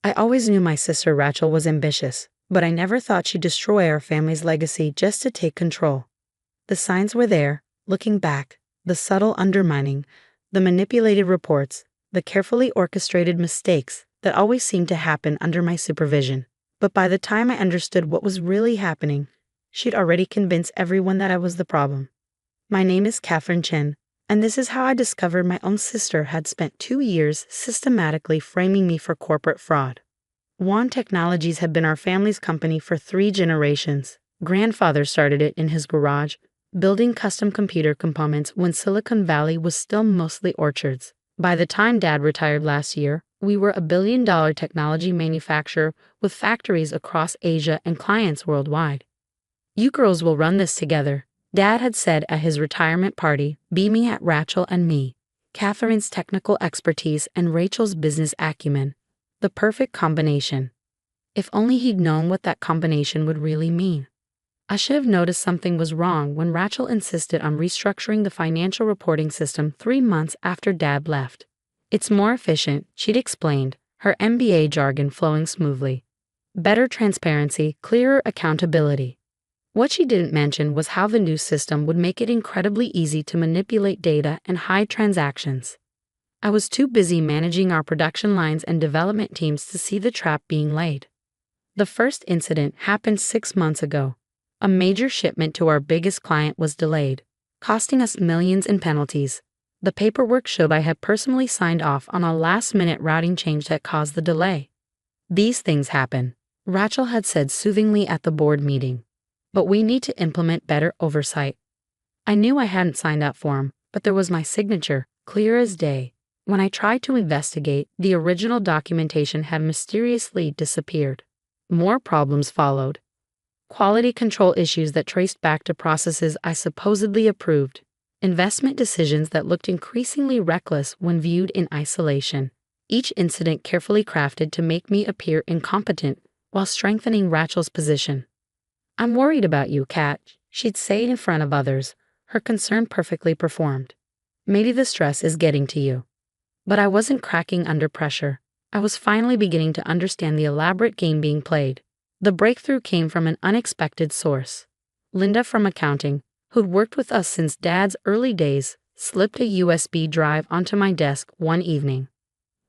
I always knew my sister Rachel was ambitious, but I never thought she'd destroy our family's legacy just to take control. The signs were there, looking back, the subtle undermining, the manipulated reports, the carefully orchestrated mistakes that always seemed to happen under my supervision. But by the time I understood what was really happening, she'd already convinced everyone that I was the problem. My name is Catherine Chen, and this is how I discovered my own sister had spent 2 years systematically framing me for corporate fraud. WAN Technologies had been our family's company for 3 generations. Grandfather started it in his garage, building custom computer components when Silicon Valley was still mostly orchards. By the time Dad retired last year, we were a billion-dollar technology manufacturer with factories across Asia and clients worldwide. "You girls will run this together," Dad had said at his retirement party, beaming at Rachel and me. Catherine's technical expertise and Rachel's business acumen. The perfect combination. If only he'd known what that combination would really mean. I should have noticed something was wrong when Rachel insisted on restructuring the financial reporting system 3 months after Dad left. "It's more efficient," she'd explained, her MBA jargon flowing smoothly. "Better transparency, clearer accountability." What she didn't mention was how the new system would make it incredibly easy to manipulate data and hide transactions. I was too busy managing our production lines and development teams to see the trap being laid. The first incident happened 6 months ago. A major shipment to our biggest client was delayed, costing us millions in penalties. The paperwork showed I had personally signed off on a last-minute routing change that caused the delay. "These things happen," Rachel had said soothingly at the board meeting. "But we need to implement better oversight." I knew I hadn't signed up for them, but there was my signature, clear as day. When I tried to investigate, the original documentation had mysteriously disappeared. More problems followed. Quality control issues that traced back to processes I supposedly approved. Investment decisions that looked increasingly reckless when viewed in isolation. Each incident carefully crafted to make me appear incompetent while strengthening Rachel's position. "I'm worried about you, Kat," she'd say in front of others, her concern perfectly performed. "Maybe the stress is getting to you." But I wasn't cracking under pressure. I was finally beginning to understand the elaborate game being played. The breakthrough came from an unexpected source. Linda from accounting, who'd worked with us since Dad's early days, slipped a USB drive onto my desk one evening.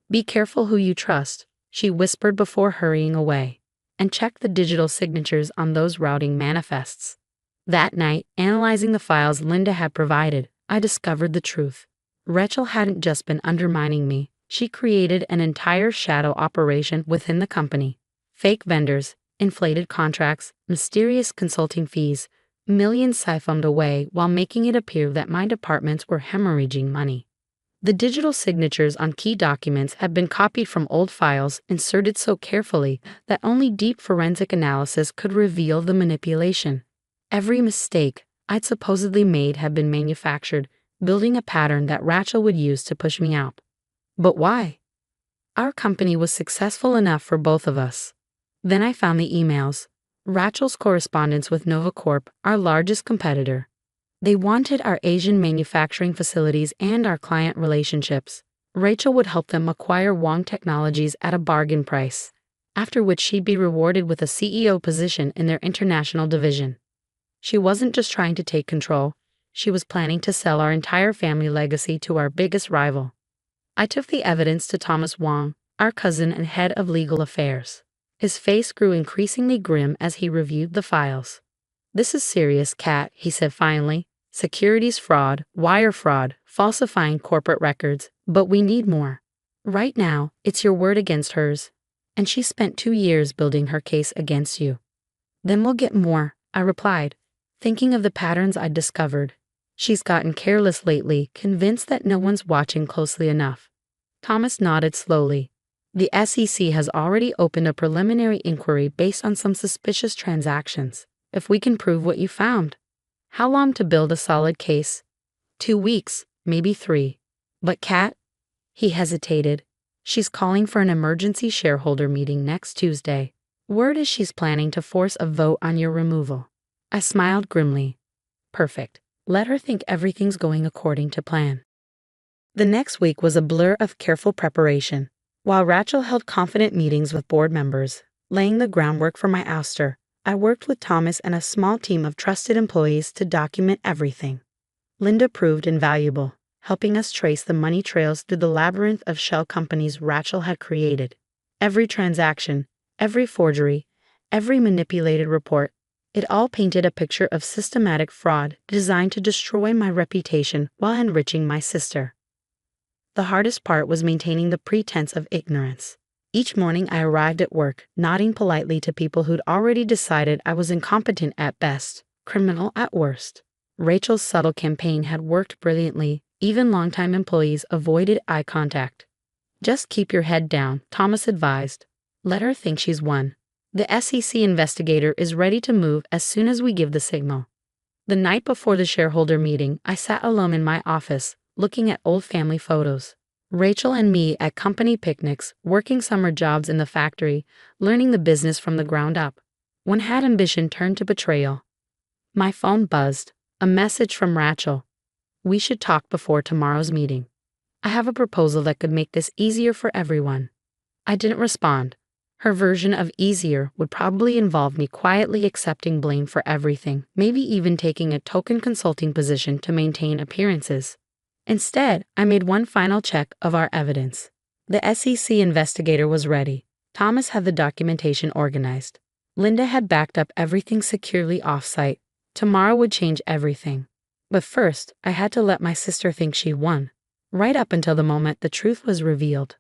"Be careful who you trust," she whispered before hurrying away, "and check the digital signatures on those routing manifests." That night, analyzing the files Linda had provided, I discovered the truth. Rachel hadn't just been undermining me, she created an entire shadow operation within the company. Fake vendors, inflated contracts, mysterious consulting fees, millions siphoned away while making it appear that my departments were hemorrhaging money. The digital signatures on key documents had been copied from old files, inserted so carefully that only deep forensic analysis could reveal the manipulation. Every mistake I'd supposedly made had been manufactured, building a pattern that Rachel would use to push me out. But why? Our company was successful enough for both of us. Then I found the emails. Rachel's correspondence with NovaCorp, our largest competitor. They wanted our Asian manufacturing facilities and our client relationships. Rachel would help them acquire WAN Technologies at a bargain price, after which she'd be rewarded with a CEO position in their international division. She wasn't just trying to take control, she was planning to sell our entire family legacy to our biggest rival. I took the evidence to Thomas Wong, our cousin and head of legal affairs. His face grew increasingly grim as he reviewed the files. "This is serious, Kat," he said finally. "Securities fraud, wire fraud, falsifying corporate records, but we need more. Right now, it's your word against hers. And she spent 2 years building her case against you." "Then we'll get more," I replied, thinking of the patterns I'd discovered. "She's gotten careless lately, convinced that no one's watching closely enough." Thomas nodded slowly. "The SEC has already opened a preliminary inquiry based on some suspicious transactions. If we can prove what you found." "How long to build a solid case?" 2 weeks, maybe 3. "But Kat," he hesitated, "she's calling for an emergency shareholder meeting next Tuesday. Word is she's planning to force a vote on your removal." I smiled grimly. Perfect. Let her think everything's going according to plan. The next week was a blur of careful preparation. While Rachel held confident meetings with board members, laying the groundwork for my ouster, I worked with Thomas and a small team of trusted employees to document everything. Linda proved invaluable, helping us trace the money trails through the labyrinth of shell companies Rachel had created. Every transaction, every forgery, every manipulated report, it all painted a picture of systematic fraud designed to destroy my reputation while enriching my sister. The hardest part was maintaining the pretense of ignorance. Each morning I arrived at work, nodding politely to people who'd already decided I was incompetent at best, criminal at worst. Rachel's subtle campaign had worked brilliantly. Even longtime employees avoided eye contact. "Just keep your head down," Thomas advised. "Let her think she's won. The SEC investigator is ready to move as soon as we give the signal." The night before the shareholder meeting, I sat alone in my office, looking at old family photos. Rachel and me at company picnics, working summer jobs in the factory, learning the business from the ground up. When had ambition turned to betrayal? My phone buzzed. A message from Rachel. "We should talk before tomorrow's meeting. I have a proposal that could make this easier for everyone." I didn't respond. Her version of easier would probably involve me quietly accepting blame for everything, maybe even taking a token consulting position to maintain appearances. Instead, I made one final check of our evidence. The SEC investigator was ready. Thomas had the documentation organized. Linda had backed up everything securely off-site. Tomorrow would change everything. But first, I had to let my sister think she won. Right up until the moment the truth was revealed.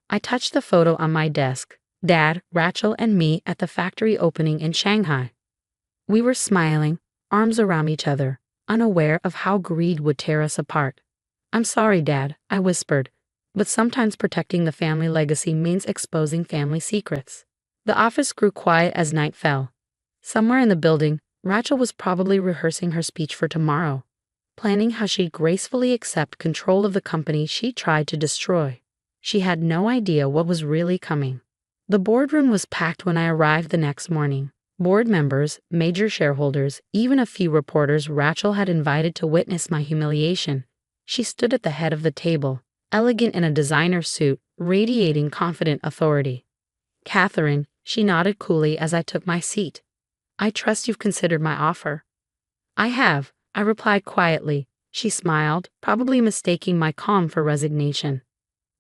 I touched the photo on my desk. Dad, Rachel, and me at the factory opening in Shanghai. We were smiling, arms around each other, unaware of how greed would tear us apart. "I'm sorry, Dad," I whispered, "but sometimes protecting the family legacy means exposing family secrets." The office grew quiet as night fell. Somewhere in the building, Rachel was probably rehearsing her speech for tomorrow, planning how she'd gracefully accept control of the company she tried to destroy. She had no idea what was really coming. The boardroom was packed when I arrived the next morning. Board members, major shareholders, even a few reporters Rachel had invited to witness my humiliation. She stood at the head of the table, elegant in a designer suit, radiating confident authority. "Catherine," she nodded coolly as I took my seat. "I trust you've considered my offer." "I have," I replied quietly. She smiled, probably mistaking my calm for resignation.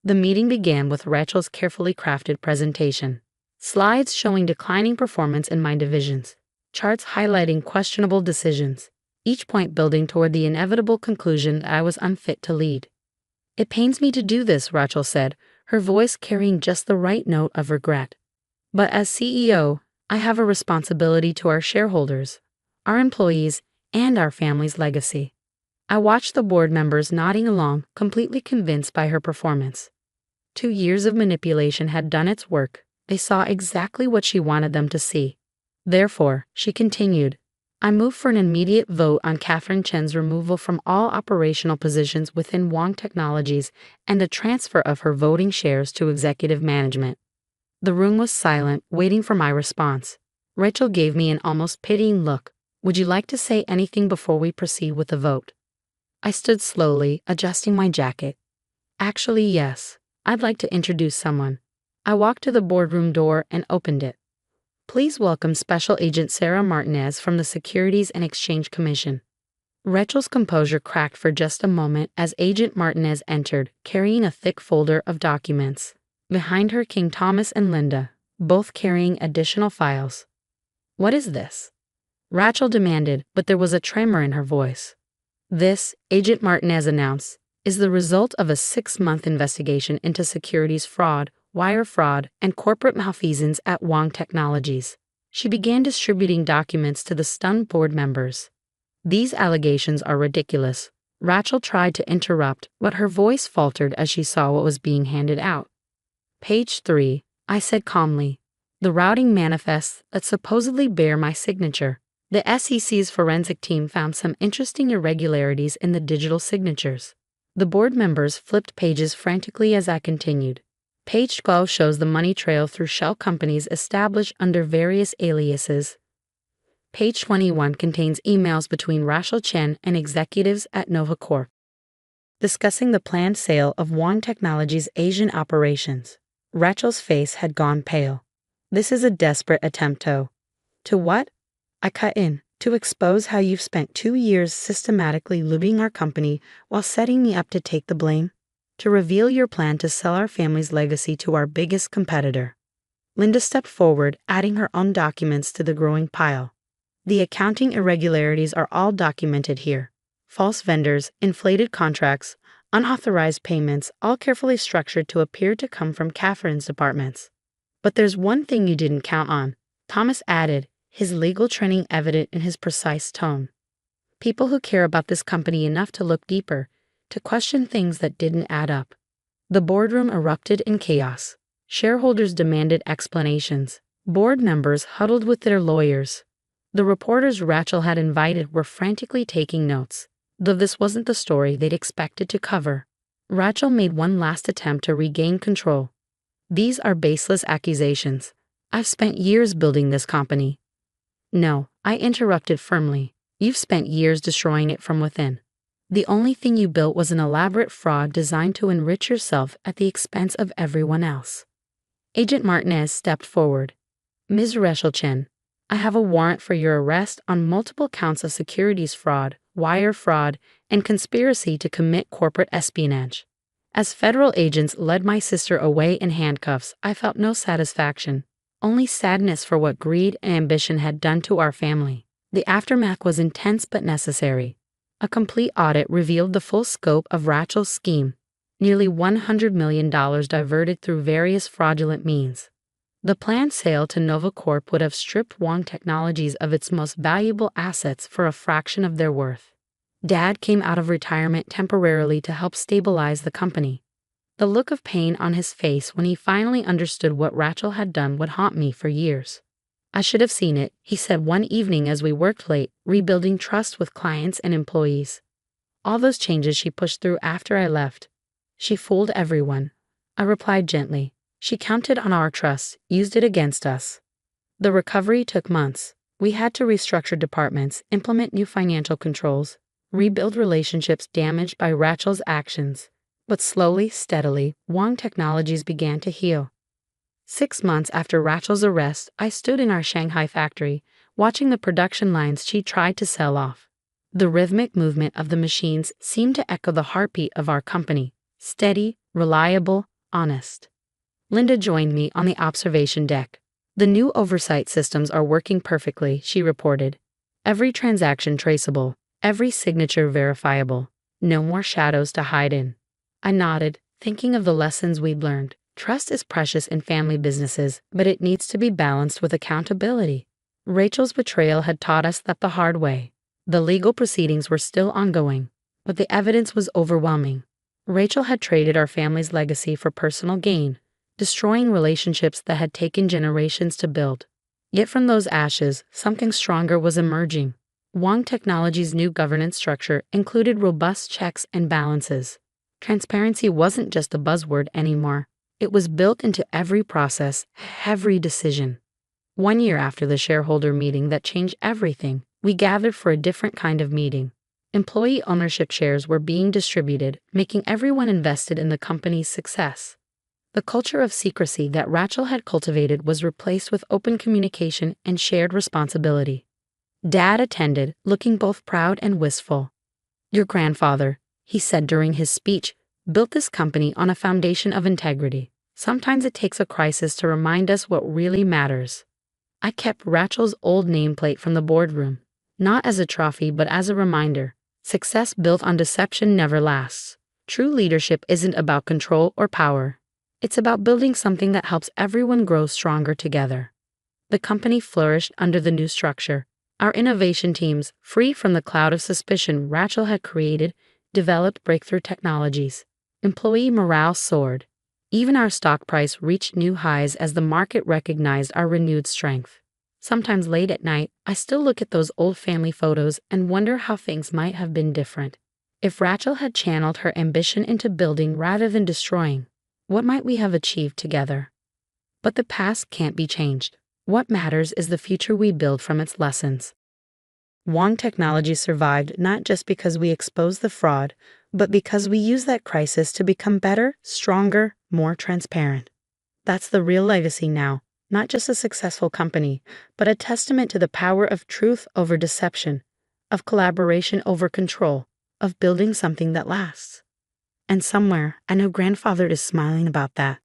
The meeting began with Rachel's carefully crafted presentation. Slides showing declining performance in my divisions. Charts highlighting questionable decisions. Each point building toward the inevitable conclusion that I was unfit to lead. "It pains me to do this," Rachel said, her voice carrying just the right note of regret. "But as CEO, I have a responsibility to our shareholders, our employees, and our family's legacy." I watched the board members nodding along, completely convinced by her performance. 2 years of manipulation had done its work. They saw exactly what she wanted them to see. Therefore, she continued, "I move for an immediate vote on Catherine Chen's removal from all operational positions within Wong Technologies and a transfer of her voting shares to executive management." The room was silent, waiting for my response. Rachel gave me an almost pitying look. "Would you like to say anything before we proceed with the vote?" I stood slowly, adjusting my jacket. "Actually, yes. I'd like to introduce someone." I walked to the boardroom door and opened it. "Please welcome Special Agent Sarah Martinez from the Securities and Exchange Commission." Rachel's composure cracked for just a moment as Agent Martinez entered, carrying a thick folder of documents. Behind her came Thomas and Linda, both carrying additional files. "What is this?" Rachel demanded, but there was a tremor in her voice. "This," Agent Martinez announced, "is the result of a 6-month investigation into securities fraud, wire fraud, and corporate malfeasance at Wong Technologies." She began distributing documents to the stunned board members. "These allegations are ridiculous." Rachel tried to interrupt, but her voice faltered as she saw what was being handed out. "Page 3, I said calmly. "The routing manifests that supposedly bear my signature. The SEC's forensic team found some interesting irregularities in the digital signatures." The board members flipped pages frantically as I continued. Page 12 shows the money trail through shell companies established under various aliases. Page 21 contains emails between Rachel Chen and executives at Nova Corp, discussing the planned sale of Wong Technologies' Asian operations. Rachel's face had gone pale. This is a desperate attempt to what? I cut in. To expose how you've spent 2 years systematically looting our company while setting me up to take the blame? To reveal your plan to sell our family's legacy to our biggest competitor. Linda stepped forward, adding her own documents to the growing pile. The accounting irregularities are all documented here. False vendors, inflated contracts, unauthorized payments, all carefully structured to appear to come from Catherine's departments. But there's one thing you didn't count on, Thomas added, his legal training evident in his precise tone. People who care about this company enough to look deeper, to question things that didn't add up. The boardroom erupted in chaos. Shareholders demanded explanations. Board members huddled with their lawyers. The reporters Rachel had invited were frantically taking notes, though this wasn't the story they'd expected to cover. Rachel made one last attempt to regain control. These are baseless accusations. I've spent years building this company. No, I interrupted firmly. You've spent years destroying it from within. The only thing you built was an elaborate fraud designed to enrich yourself at the expense of everyone else. Agent Martinez stepped forward. Ms. Reshelchen, I have a warrant for your arrest on multiple counts of securities fraud, wire fraud, and conspiracy to commit corporate espionage. As federal agents led my sister away in handcuffs, I felt no satisfaction, only sadness for what greed and ambition had done to our family. The aftermath was intense but necessary. A complete audit revealed the full scope of Rachel's scheme, nearly $100 million diverted through various fraudulent means. The planned sale to Nova Corp would have stripped Wong Technologies of its most valuable assets for a fraction of their worth. Dad came out of retirement temporarily to help stabilize the company. The look of pain on his face when he finally understood what Rachel had done would haunt me for years. I should have seen it, he said one evening as we worked late, rebuilding trust with clients and employees. All those changes she pushed through after I left. She fooled everyone. I replied gently. She counted on our trust, used it against us. The recovery took months. We had to restructure departments, implement new financial controls, rebuild relationships damaged by Rachel's actions. But slowly, steadily, Wong Technologies began to heal. 6 months after Rachel's arrest, I stood in our Shanghai factory, watching the production lines she tried to sell off. The rhythmic movement of the machines seemed to echo the heartbeat of our company, steady, reliable, honest. Linda joined me on the observation deck. The new oversight systems are working perfectly, she reported. Every transaction traceable, every signature verifiable. No more shadows to hide in. I nodded, thinking of the lessons we'd learned. Trust is precious in family businesses, but it needs to be balanced with accountability. Rachel's betrayal had taught us that the hard way. The legal proceedings were still ongoing, but the evidence was overwhelming. Rachel had traded our family's legacy for personal gain, destroying relationships that had taken generations to build. Yet from those ashes, something stronger was emerging. Wong Technologies' new governance structure included robust checks and balances. Transparency wasn't just a buzzword anymore. It was built into every process, every decision. 1 year after the shareholder meeting that changed everything, we gathered for a different kind of meeting. Employee ownership shares were being distributed, making everyone invested in the company's success. The culture of secrecy that Rachel had cultivated was replaced with open communication and shared responsibility. Dad attended, looking both proud and wistful. Your grandfather, he said during his speech, built this company on a foundation of integrity. Sometimes it takes a crisis to remind us what really matters. I kept Rachel's old nameplate from the boardroom, not as a trophy but as a reminder. Success built on deception never lasts. True leadership isn't about control or power. It's about building something that helps everyone grow stronger together. The company flourished under the new structure. Our innovation teams, free from the cloud of suspicion Rachel had created, developed breakthrough technologies. Employee morale soared. Even our stock price reached new highs as the market recognized our renewed strength. Sometimes late at night, I still look at those old family photos and wonder how things might have been different. If Rachel had channeled her ambition into building rather than destroying, what might we have achieved together? But the past can't be changed. What matters is the future we build from its lessons. Wong Technology survived not just because we exposed the fraud, but because we used that crisis to become better, stronger, more transparent. That's the real legacy now, not just a successful company, but a testament to the power of truth over deception, of collaboration over control, of building something that lasts. And somewhere, I know grandfather is smiling about that.